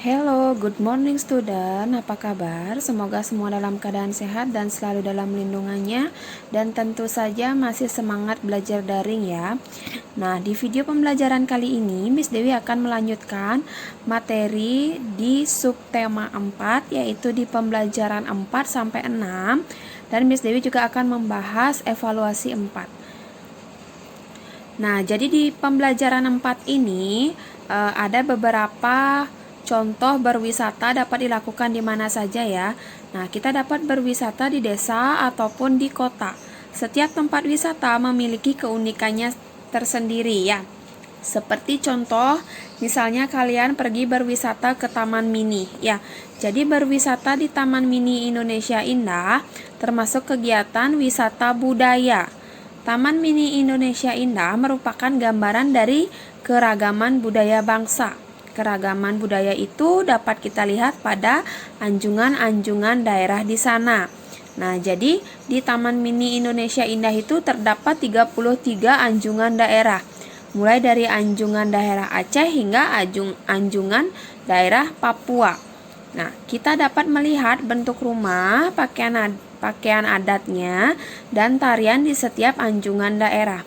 Hello, good morning student. Apa kabar? Semoga semua dalam keadaan sehat dan selalu dalam lindungannya. Dan tentu saja masih semangat belajar daring ya. Nah, di video pembelajaran kali ini Miss Dewi akan melanjutkan materi di subtema 4, yaitu di pembelajaran 4 sampai 6. Dan Miss Dewi juga akan membahas evaluasi 4. Nah, jadi di pembelajaran 4 ini ada beberapa contoh berwisata dapat dilakukan di mana saja ya. Nah, kita dapat berwisata di desa ataupun di kota. Setiap tempat wisata memiliki keunikannya tersendiri ya. Seperti contoh, misalnya kalian pergi berwisata ke Taman Mini ya. Jadi berwisata di Taman Mini Indonesia Indah termasuk kegiatan wisata budaya. Taman Mini Indonesia Indah merupakan gambaran dari keragaman budaya bangsa. Keragaman budaya itu dapat kita lihat pada anjungan-anjungan daerah di sana. Nah, jadi di Taman Mini Indonesia Indah itu terdapat 33 anjungan daerah. Mulai dari anjungan daerah Aceh hingga anjungan daerah Papua. Nah, kita dapat melihat bentuk rumah, pakaian adatnya, dan tarian di setiap anjungan daerah.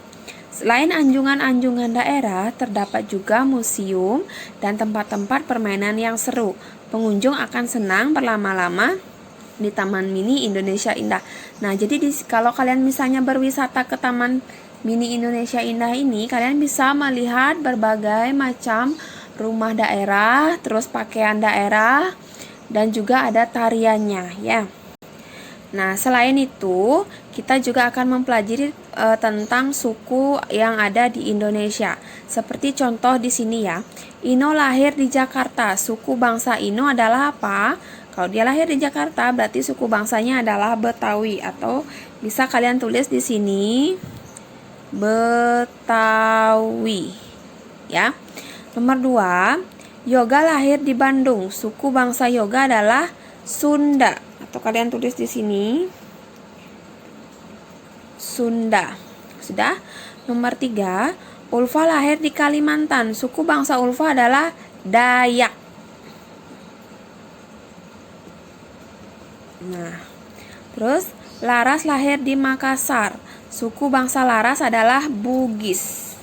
Selain anjungan-anjungan daerah, terdapat juga museum dan tempat-tempat permainan yang seru. Pengunjung akan senang berlama-lama di Taman Mini Indonesia Indah. Nah, jadi kalau kalian misalnya berwisata ke Taman Mini Indonesia Indah ini, kalian bisa melihat berbagai macam rumah daerah, terus pakaian daerah, dan juga ada tariannya ya. Nah, selain itu, kita juga akan mempelajari tentang suku yang ada di Indonesia. Seperti contoh di sini ya. Ino lahir di Jakarta. Suku bangsa Ino adalah apa? Kalau dia lahir di Jakarta, berarti suku bangsanya adalah Betawi, atau bisa kalian tulis di sini Betawi. Ya. Nomor 2, Yoga lahir di Bandung. Suku bangsa Yoga adalah Sunda, atau kalian tulis di sini Sunda. Sudah? Nomor 3, Ulfa lahir di Kalimantan. Suku bangsa Ulfa adalah Dayak. Nah, terus Laras lahir di Makassar. Suku bangsa Laras adalah Bugis.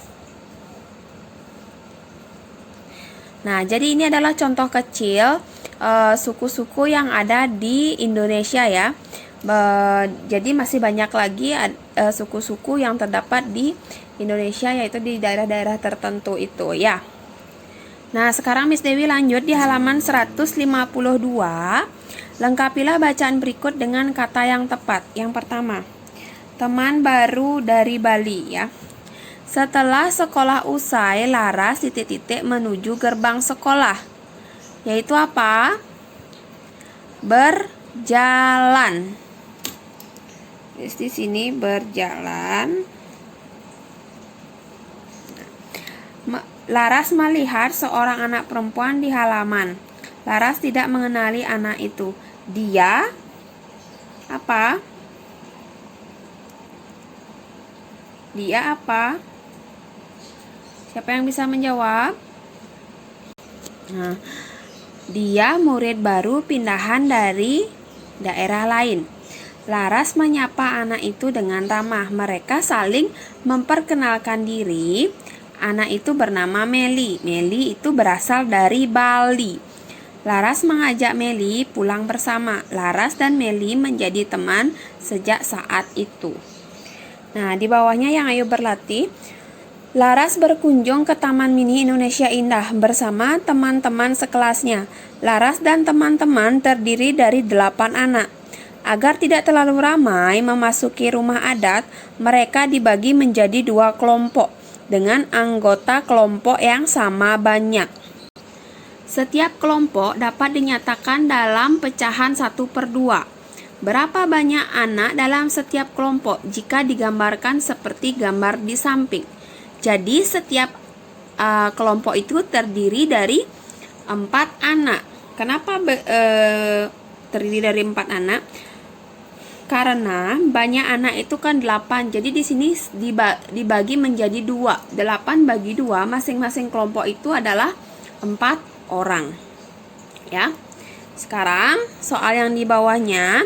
Nah, jadi ini adalah contoh kecil suku-suku yang ada di Indonesia ya. Jadi masih banyak lagi suku-suku yang terdapat di Indonesia, yaitu di daerah-daerah tertentu itu ya. Nah, sekarang Miss Dewi lanjut di halaman 152. Lengkapilah bacaan berikut dengan kata yang tepat. Yang pertama, teman baru dari Bali ya. Setelah sekolah usai, Laras menuju gerbang sekolah. Yaitu apa? Berjalan. Di sini berjalan. Laras melihat seorang anak perempuan di halaman. Laras tidak mengenali anak itu. Dia apa? Dia apa? Siapa yang bisa menjawab? Nah, dia murid baru pindahan dari daerah lain. Laras menyapa anak itu dengan ramah. Mereka saling memperkenalkan diri. Anak itu bernama Meli. Meli itu berasal dari Bali. Laras mengajak Meli pulang bersama. Laras dan Meli menjadi teman sejak saat itu. Nah, di bawahnya yang ayo berlatih. Laras berkunjung ke Taman Mini Indonesia Indah bersama teman-teman sekelasnya. Laras dan teman-teman terdiri dari 8 anak. Agar tidak terlalu ramai memasuki rumah adat, mereka dibagi menjadi 2 kelompok dengan anggota kelompok yang sama banyak. Setiap kelompok dapat dinyatakan dalam pecahan 1/2. Berapa banyak anak dalam setiap kelompok jika digambarkan seperti gambar di samping? Jadi setiap kelompok itu terdiri dari 4 anak. Kenapa terdiri dari 4 anak? Karena banyak anak itu kan 8. Jadi di sini dibagi menjadi 2. 8 bagi 2, masing-masing kelompok itu adalah 4 orang. Ya. Sekarang soal yang di bawahnya,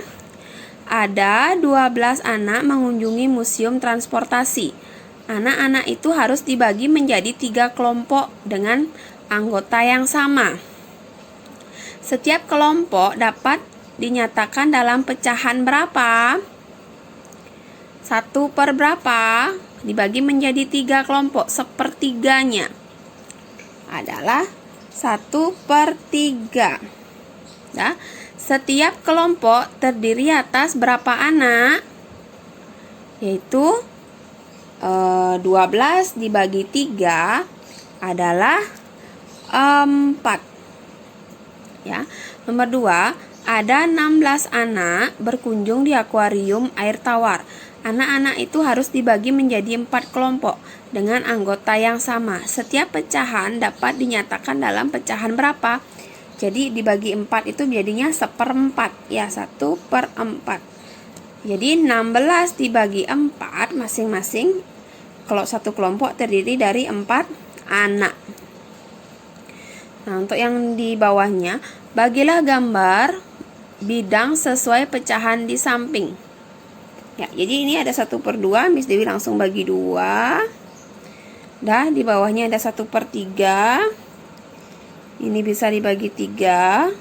ada 12 anak mengunjungi museum transportasi. Anak-anak itu harus dibagi menjadi 3 kelompok dengan anggota yang sama. Setiap kelompok dapat dinyatakan dalam pecahan berapa? 1 per berapa? Dibagi menjadi 3 kelompok, sepertiganya adalah 1 per 3. Ya. Setiap kelompok terdiri atas berapa anak? Yaitu 12 dibagi 3 adalah 4. Ya. Nomor 2, ada 16 anak berkunjung di akuarium air tawar. Anak-anak itu harus dibagi menjadi 4 kelompok dengan anggota yang sama. Setiap pecahan dapat dinyatakan dalam pecahan berapa? Jadi dibagi 4 itu jadinya 1/4 ya, 1 per 4. Jadi 16 dibagi 4 masing-masing kalau satu kelompok terdiri dari 4 anak. Nah, untuk yang di bawahnya, bagilah gambar bidang sesuai pecahan di samping. Ya, jadi ini ada 1 per 2, Miss Dewi langsung bagi 2. Dah, di bawahnya ada 1 per 3. Ini bisa dibagi 3.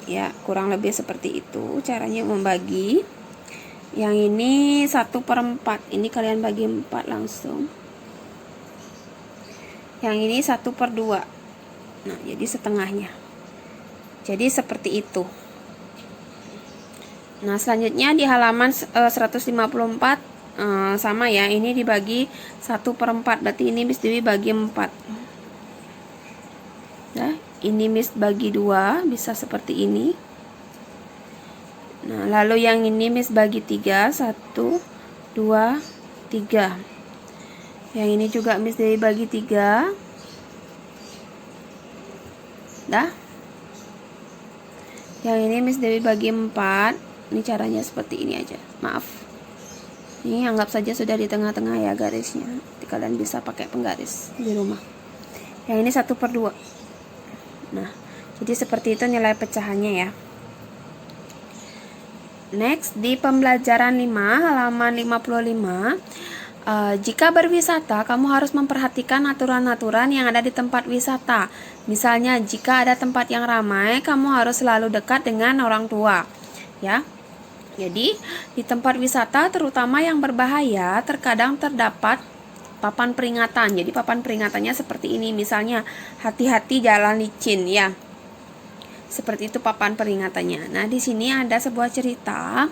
Ya, kurang lebih seperti itu caranya membagi. Yang ini 1 per 4. Ini kalian bagi 4 langsung. Yang ini 1 per 2. Nah, jadi setengahnya. Jadi seperti itu. Nah, selanjutnya di halaman 154 sama ya. Ini dibagi 1 per 4. Berarti ini Miss Dewi bagi 4. Nah, ini Miss bagi 2, bisa seperti ini. Nah, lalu yang ini Miss bagi 3, 1, 2, 3. Yang ini juga Miss Dewi bagi 3. Dah. Yang ini Miss Dewi bagi 4. Ini caranya seperti ini aja. Maaf. Ini anggap saja sudah di tengah-tengah ya garisnya. Jadi kalian bisa pakai penggaris di rumah. Yang ini 1 per 2. Nah, jadi seperti itu nilai pecahannya ya. Next, di pembelajaran 5, halaman 55. Jika berwisata, kamu harus memperhatikan aturan-aturan yang ada di tempat wisata. Misalnya, jika ada tempat yang ramai, kamu harus selalu dekat dengan orang tua. Ya. Jadi, di tempat wisata, terutama yang berbahaya, terkadang terdapat papan peringatan. Jadi papan peringatannya seperti ini. Misalnya, hati-hati jalan licin ya. Seperti itu papan peringatannya. Nah, di sini ada sebuah cerita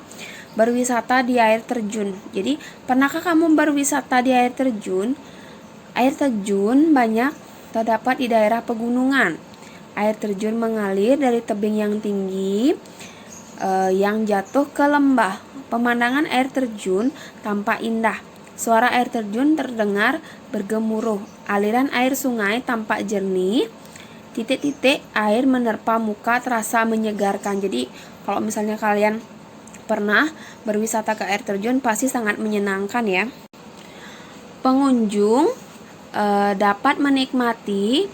berwisata di air terjun. Jadi, pernahkah kamu berwisata di air terjun? Air terjun banyak terdapat di daerah pegunungan. Air terjun mengalir dari tebing yang tinggi yang jatuh ke lembah. Pemandangan air terjun tampak indah. Suara air terjun terdengar bergemuruh. Aliran air sungai tampak jernih. Titik-titik air menerpa muka terasa menyegarkan. Jadi kalau misalnya kalian pernah berwisata ke air terjun pasti sangat menyenangkan ya. Pengunjung dapat menikmati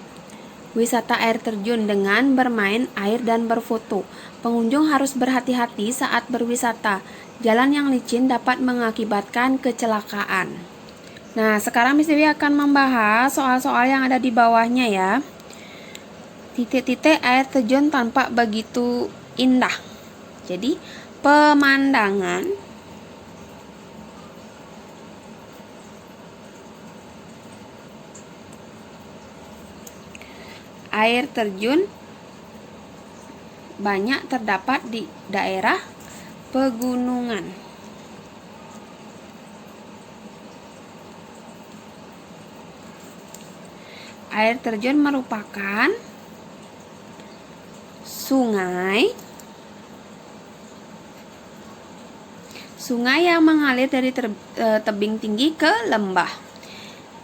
wisata air terjun dengan bermain air dan berfoto. Pengunjung harus berhati-hati saat berwisata. Jalan yang licin dapat mengakibatkan kecelakaan. Nah, sekarang Miss Dewi akan membahas soal-soal yang ada di bawahnya ya. Titik-titik air terjun tampak begitu indah. Jadi, pemandangan air terjun banyak terdapat di daerah pegunungan. Air terjun merupakan sungai yang mengalir dari tebing tinggi ke lembah.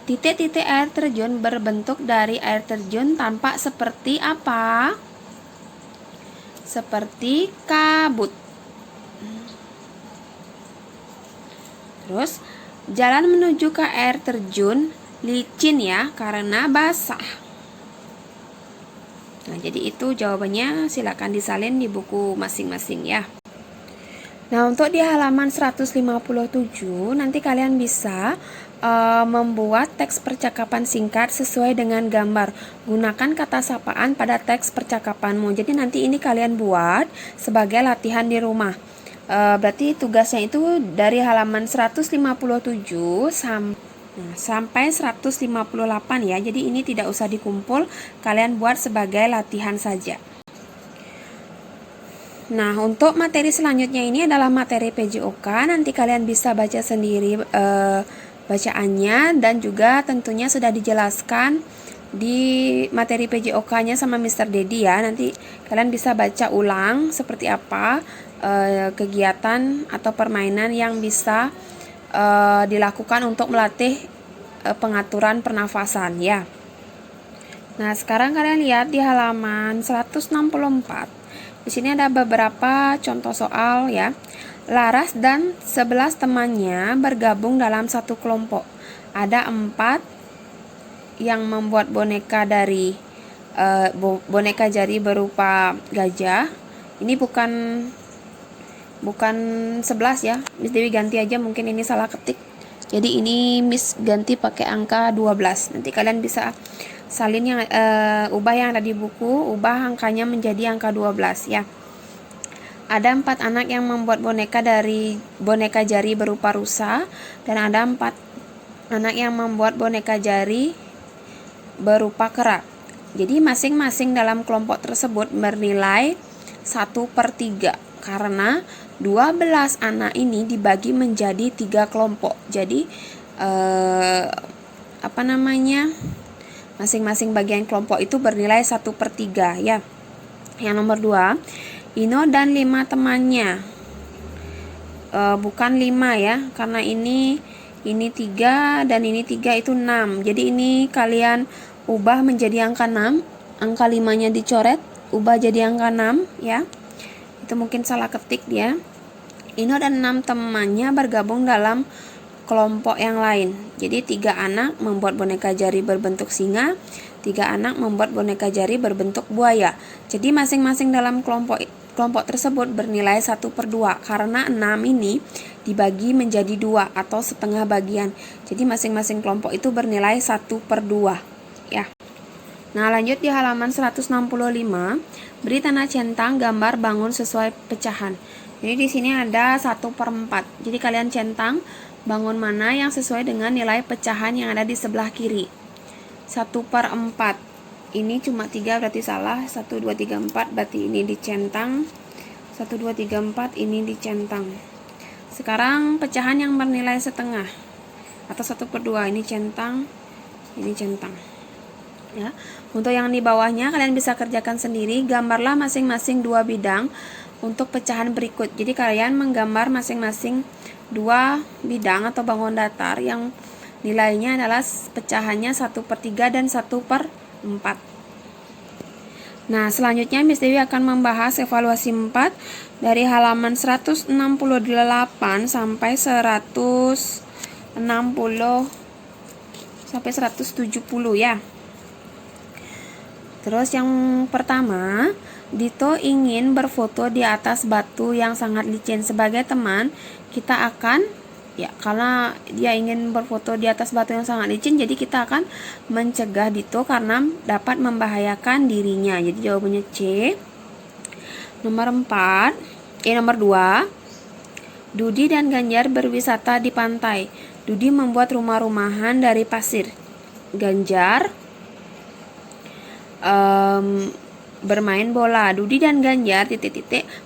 Titik-titik air terjun berbentuk dari air terjun tampak seperti apa? Seperti kabut. Terus, jalan menuju ke air terjun licin ya, karena basah. Nah, jadi itu jawabannya, silakan disalin di buku masing-masing ya. Nah, untuk di halaman 157 nanti kalian bisa membuat teks percakapan singkat sesuai dengan gambar. Gunakan kata sapaan pada teks percakapanmu. Jadi nanti ini kalian buat sebagai latihan di rumah. Berarti tugasnya itu dari halaman 157 sampai 158 ya. Jadi ini tidak usah dikumpul, kalian buat sebagai latihan saja. Nah, untuk materi selanjutnya ini adalah materi PJOK. Nanti kalian bisa baca sendiri bacaannya, dan juga tentunya sudah dijelaskan di materi PJOK-nya sama Mr. Dedi ya. Nanti kalian bisa baca ulang seperti apa kegiatan atau permainan yang bisa dilakukan untuk melatih pengaturan pernafasan ya. Nah, sekarang kalian lihat di halaman 164. Di sini ada beberapa contoh soal ya. Laras dan 11 temannya bergabung dalam satu kelompok. Ada 4 yang membuat boneka dari boneka jari berupa gajah. Ini bukan 11 ya. Miss Dewi ganti aja, mungkin ini salah ketik. Jadi ini Miss ganti pakai angka 12. Nanti kalian bisa salin yang ubah yang ada di buku, ubah angkanya menjadi angka 12 ya. Ada 4 anak yang membuat boneka dari boneka jari berupa rusa, dan ada 4 anak yang membuat boneka jari berupa kerak. Jadi masing-masing dalam kelompok tersebut bernilai 1/3 karena 12 anak ini dibagi menjadi 3 kelompok. Jadi masing-masing bagian kelompok itu bernilai 1/3 ya. Yang nomor 2, Ino dan 5 temannya, bukan 5 ya, karena ini 3 dan ini 3 itu 6. Jadi ini kalian ubah menjadi angka 6, angka 5-nya dicoret, ubah jadi angka 6 ya. Itu mungkin salah ketik dia. Ino dan 6 temannya bergabung dalam kelompok yang lain. Jadi 3 anak membuat boneka jari berbentuk singa, 3 anak membuat boneka jari berbentuk buaya. Jadi masing-masing dalam kelompok tersebut bernilai 1/2 karena 6 ini dibagi menjadi 2 atau setengah bagian. Jadi masing-masing kelompok itu bernilai 1/2 ya. Nah, lanjut di halaman 165, beri tanda centang gambar bangun sesuai pecahan. Jadi di sini ada 1/4. Jadi kalian centang bangun mana yang sesuai dengan nilai pecahan yang ada di sebelah kiri. 1/4. Ini cuma 3 berarti salah. 1, 2, 3, 4 berarti ini dicentang. 1, 2, 3, 4 ini dicentang. Sekarang pecahan yang bernilai setengah atau 1/2 ini centang, ini centang. Ya. Untuk yang di bawahnya kalian bisa kerjakan sendiri. Gambarlah masing-masing 2 bidang untuk pecahan berikut. Jadi kalian menggambar masing-masing 2 bidang atau bangun datar yang nilainya adalah pecahannya 1/3 dan 1/4. Nah, selanjutnya Miss Dewi akan membahas evaluasi 4 dari halaman 168 sampai 160 sampai 170 ya. Terus yang pertama, Dito ingin berfoto di atas batu yang sangat licin. Sebagai teman, kita akan karena dia ingin berfoto di atas batu yang sangat licin, jadi kita akan mencegah Dito karena dapat membahayakan dirinya. Jadi jawabannya C. Nomor 2, Dudi dan Ganjar berwisata di pantai. Dudi membuat rumah-rumahan dari pasir. Ganjar bermain bola. Dudi dan Ganjar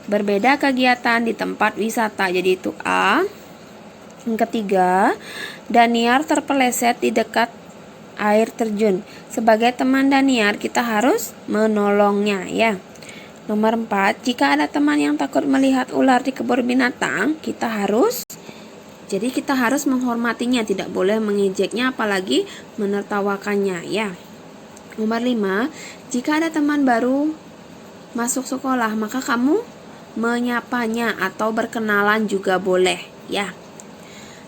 berbeda kegiatan di tempat wisata. Jadi itu A. Yang ketiga, Daniar terpeleset di dekat air terjun. Sebagai teman Daniar, kita harus menolongnya ya. Nomor 4, jika ada teman yang takut melihat ular di kebun binatang, kita harus menghormatinya, tidak boleh mengejeknya apalagi menertawakannya ya. Nomor 5, jika ada teman baru masuk sekolah, maka kamu menyapanya atau berkenalan juga boleh ya.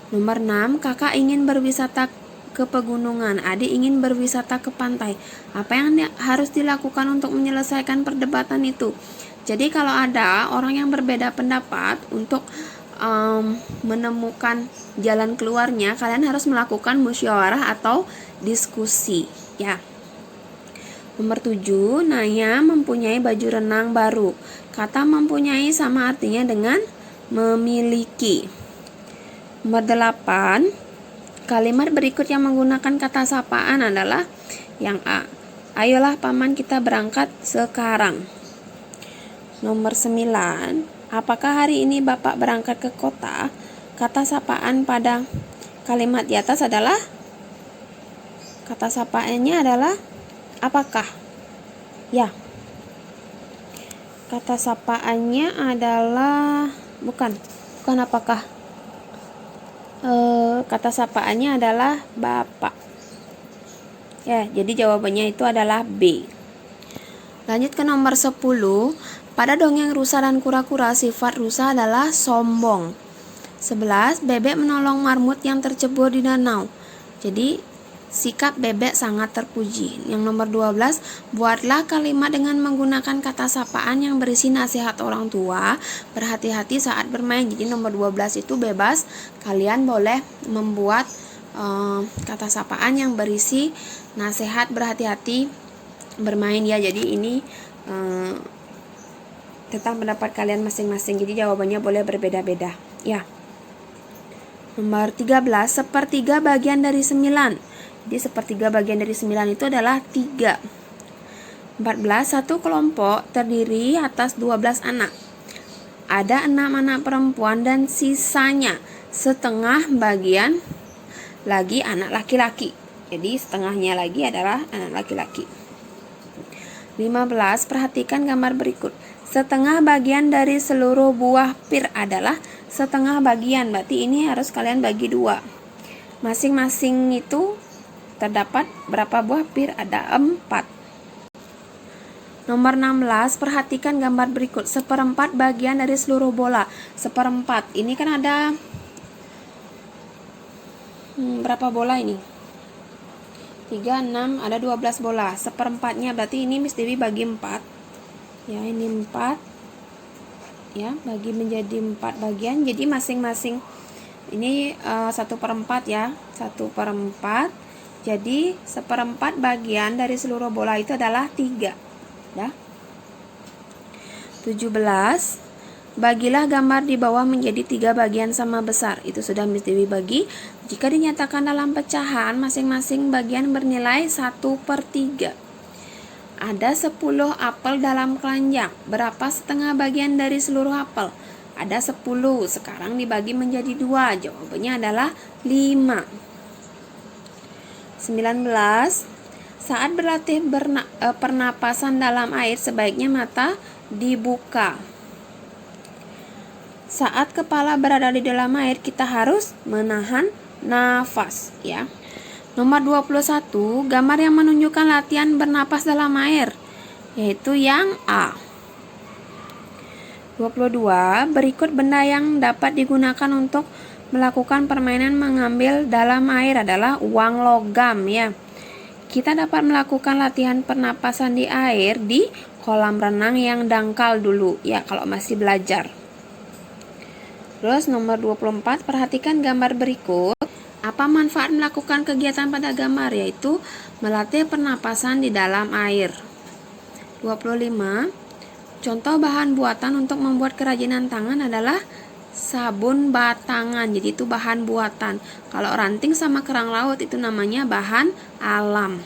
Nomor 6, kakak ingin berwisata ke pegunungan. Adik ingin berwisata ke pantai. Apa yang harus dilakukan untuk menyelesaikan perdebatan itu? Jadi kalau ada orang yang berbeda pendapat, untuk menemukan jalan keluarnya, kalian harus melakukan musyawarah atau diskusi, ya. Nomor 7, Naya mempunyai baju renang baru. Kata mempunyai sama artinya dengan memiliki. Nomor 8, kalimat berikut yang menggunakan kata sapaan adalah yang A. Ayolah paman kita berangkat sekarang. Nomor 9, apakah hari ini Bapak berangkat ke kota? Kata sapaan pada kalimat di atas adalah, kata sapaannya adalah apakah? Ya. Kata sapaannya adalah bukan apakah. Kata sapaannya adalah Bapak. Ya, jadi jawabannya itu adalah B. Lanjut ke nomor 10. Pada dongeng rusa dan kura-kura, sifat rusa adalah sombong. 11. Bebek menolong marmut yang tercebur di danau. Jadi sikap bebek sangat terpuji. Yang nomor 12, buatlah kalimat dengan menggunakan kata sapaan yang berisi nasihat orang tua. Berhati-hati saat bermain. Jadi nomor 12 itu bebas. Kalian boleh membuat kata sapaan yang berisi nasihat berhati-hati bermain, ya. Jadi ini tentang pendapat kalian masing-masing. Jadi jawabannya boleh berbeda-beda, ya. Nomor 13, sepertiga bagian dari 9. Jadi sepertiga bagian dari 9 itu adalah 3. 14, satu kelompok terdiri atas 12 anak. Ada 6 anak perempuan dan sisanya setengah bagian lagi anak laki-laki. Jadi setengahnya lagi adalah anak laki-laki. 15, perhatikan gambar berikut. Setengah bagian dari seluruh buah pir adalah setengah bagian. Berarti ini harus kalian bagi 2. Masing-masing itu terdapat berapa buah pir? Ada 4. Nomor 16, perhatikan gambar berikut. Seperempat bagian dari seluruh bola. Seperempat. Ini kan ada berapa bola ini? 3, 6, ada 12 bola. Seperempatnya berarti ini Miss Dewi bagi 4. Ya, ini 4. Ya, bagi menjadi 4 bagian. Jadi masing-masing ini 1/4 ya. 1/4. Jadi seperempat bagian dari seluruh bola itu adalah 3. Ya. 17. Bagilah gambar di bawah menjadi 3 bagian sama besar. Itu sudah Miss Dewi bagi. Jika dinyatakan dalam pecahan, masing-masing bagian bernilai 1/3. Ada 10 apel dalam keranjang. Berapa setengah bagian dari seluruh apel? Ada 10. Sekarang dibagi menjadi 2. Jawabannya adalah 5. 19. Saat berlatih pernapasan dalam air, sebaiknya mata dibuka. Saat kepala berada di dalam air, kita harus menahan nafas, ya. Nomor 21, gambar yang menunjukkan latihan bernapas dalam air, yaitu yang A. 22, berikut benda yang dapat digunakan untuk melakukan permainan mengambil dalam air adalah uang logam, ya. Kita dapat melakukan latihan pernapasan di air di kolam renang yang dangkal dulu, ya, kalau masih belajar. Terus nomor 24, perhatikan gambar berikut. Apa manfaat melakukan kegiatan pada gambar? Yaitu melatih pernapasan di dalam air. 25. Contoh bahan buatan untuk membuat kerajinan tangan adalah sabun batangan. Jadi itu bahan buatan. Kalau ranting sama kerang laut itu namanya bahan alam.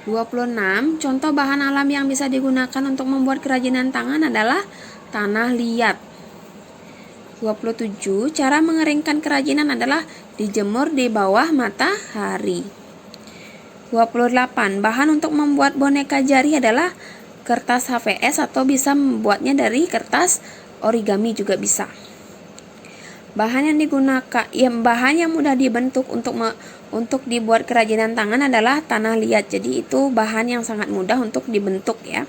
26. Contoh bahan alam yang bisa digunakan untuk membuat kerajinan tangan adalah tanah liat. 27. Cara mengeringkan kerajinan adalah dijemur di bawah matahari. 28. Bahan untuk membuat boneka jari adalah kertas HVS atau bisa membuatnya dari kertas origami juga bisa. Bahan yang digunakan, bahan yang mudah dibentuk untuk dibuat kerajinan tangan adalah tanah liat. Jadi itu bahan yang sangat mudah untuk dibentuk, ya.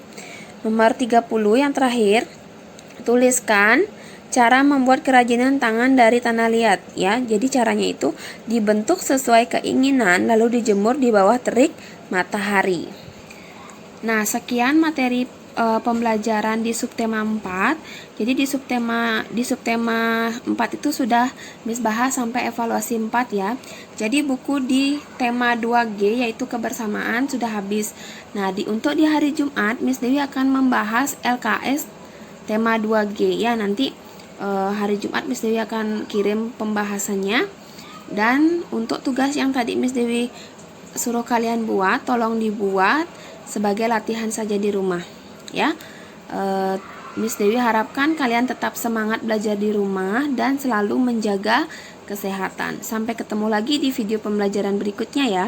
Nomor 30 yang terakhir, tuliskan cara membuat kerajinan tangan dari tanah liat ya. Jadi caranya itu dibentuk sesuai keinginan lalu dijemur di bawah terik matahari. Nah, sekian materi pembelajaran di subtema 4. Jadi di subtema 4 itu sudah Miss bahas sampai evaluasi 4 ya. Jadi buku di tema 2G yaitu kebersamaan sudah habis. Nah, untuk di hari Jumat Miss Dewi akan membahas LKS tema 2G ya. Nanti hari Jumat Miss Dewi akan kirim pembahasannya. Dan untuk tugas yang tadi Miss Dewi suruh kalian buat, tolong dibuat sebagai latihan saja di rumah ya. Miss Dewi harapkan kalian tetap semangat belajar di rumah dan selalu menjaga kesehatan. Sampai ketemu lagi di video pembelajaran berikutnya ya.